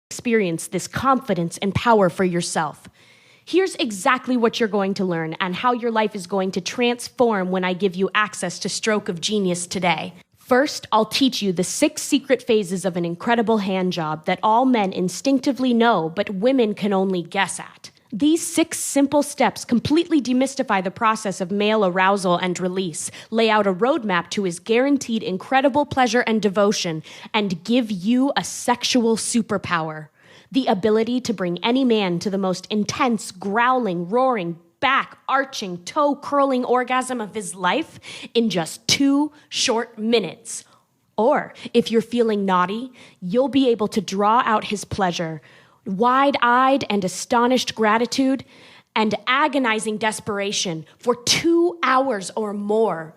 experience this confidence and power for yourself. Here's exactly what you're going to learn and how your life is going to transform when I give you access to Stroke of Genius today. First, I'll teach you the 6 secret phases of an incredible hand job that all men instinctively know, but women can only guess at. These 6 simple steps completely demystify the process of male arousal and release, lay out a roadmap to his guaranteed incredible pleasure and devotion, and give you a sexual superpower. The ability to bring any man to the most intense, growling, roaring, back-arching, toe-curling orgasm of his life in just 2 short minutes. Or, if you're feeling naughty, you'll be able to draw out his pleasure, wide-eyed and astonished gratitude, and agonizing desperation for 2 hours or more,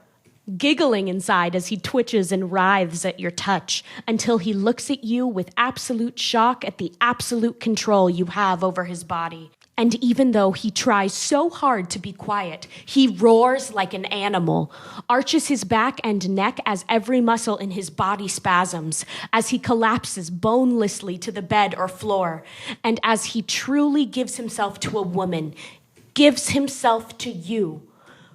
giggling inside as he twitches and writhes at your touch until he looks at you with absolute shock at the absolute control you have over his body. And even though he tries so hard to be quiet, he roars like an animal, arches his back and neck as every muscle in his body spasms, as he collapses bonelessly to the bed or floor, and as he truly gives himself to a woman, gives himself to you,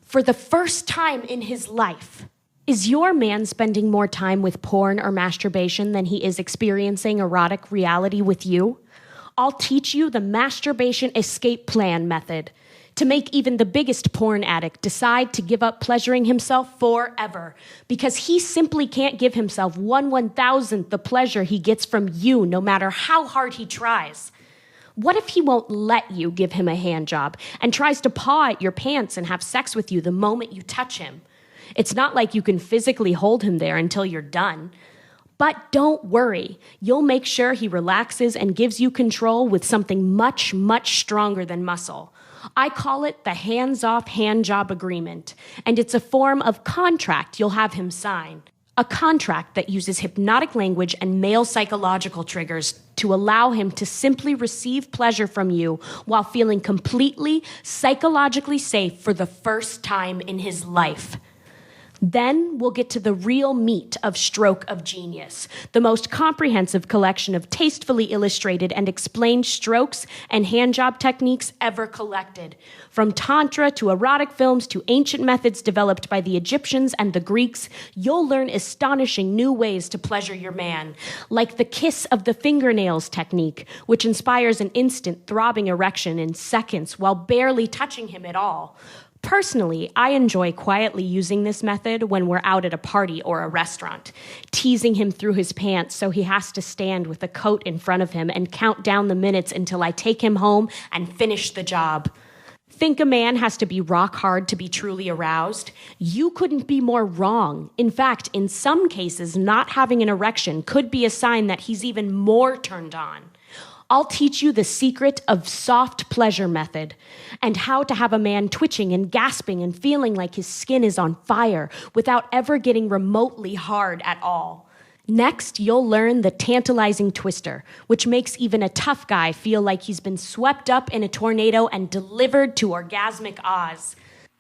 for the first time in his life. Is your man spending more time with porn or masturbation than he is experiencing erotic reality with you? I'll teach you the masturbation escape plan method to make even the biggest porn addict decide to give up pleasuring himself forever because he simply can't give himself 1/1000th the pleasure he gets from you no matter how hard he tries. What if he won't let you give him a hand job and tries to paw at your pants and have sex with you the moment you touch him? It's not like you can physically hold him there until you're done. But don't worry, you'll make sure he relaxes and gives you control with something much, much stronger than muscle. I call it the hands-off hand job agreement, and it's a form of contract you'll have him sign. A contract that uses hypnotic language and male psychological triggers to allow him to simply receive pleasure from you while feeling completely psychologically safe for the first time in his life. Then we'll get to the real meat of Stroke of Genius, the most comprehensive collection of tastefully illustrated and explained strokes and handjob techniques ever collected. From tantra to erotic films to ancient methods developed by the Egyptians and the Greeks, you'll learn astonishing new ways to pleasure your man, like the kiss of the fingernails technique, which inspires an instant throbbing erection in seconds while barely touching him at all. Personally, I enjoy quietly using this method when we're out at a party or a restaurant, teasing him through his pants so he has to stand with a coat in front of him and count down the minutes until I take him home and finish the job. Think a man has to be rock hard to be truly aroused? You couldn't be more wrong. In fact, in some cases, not having an erection could be a sign that he's even more turned on. I'll teach you the secret of soft pleasure method and how to have a man twitching and gasping and feeling like his skin is on fire without ever getting remotely hard at all. Next, you'll learn the tantalizing twister, which makes even a tough guy feel like he's been swept up in a tornado and delivered to orgasmic Oz.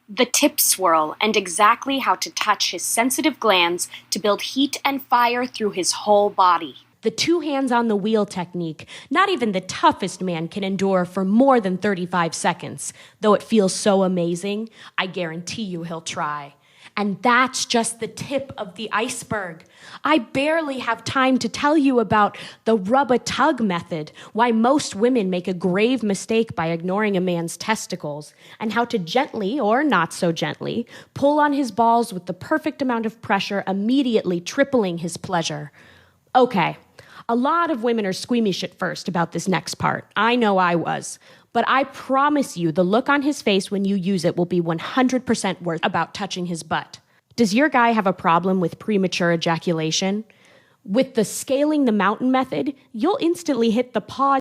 The tip swirl and exactly how to touch his sensitive glands to build heat and fire through his whole body. The 2 hands on the wheel technique, not even the toughest man can endure for more than 35 seconds. Though it feels so amazing, I guarantee you he'll try. And that's just the tip of the iceberg. I barely have time to tell you about the rub-a-tug method, why most women make a grave mistake by ignoring a man's testicles, and how to gently, or not so gently, pull on his balls with the perfect amount of pressure, immediately tripling his pleasure. Okay. A lot of women are squeamish at first about this next part. I know I was. But I promise you the look on his face when you use it will be 100% worth about touching his butt. Does your guy have a problem with premature ejaculation? With the scaling the mountain method, you'll instantly hit the pause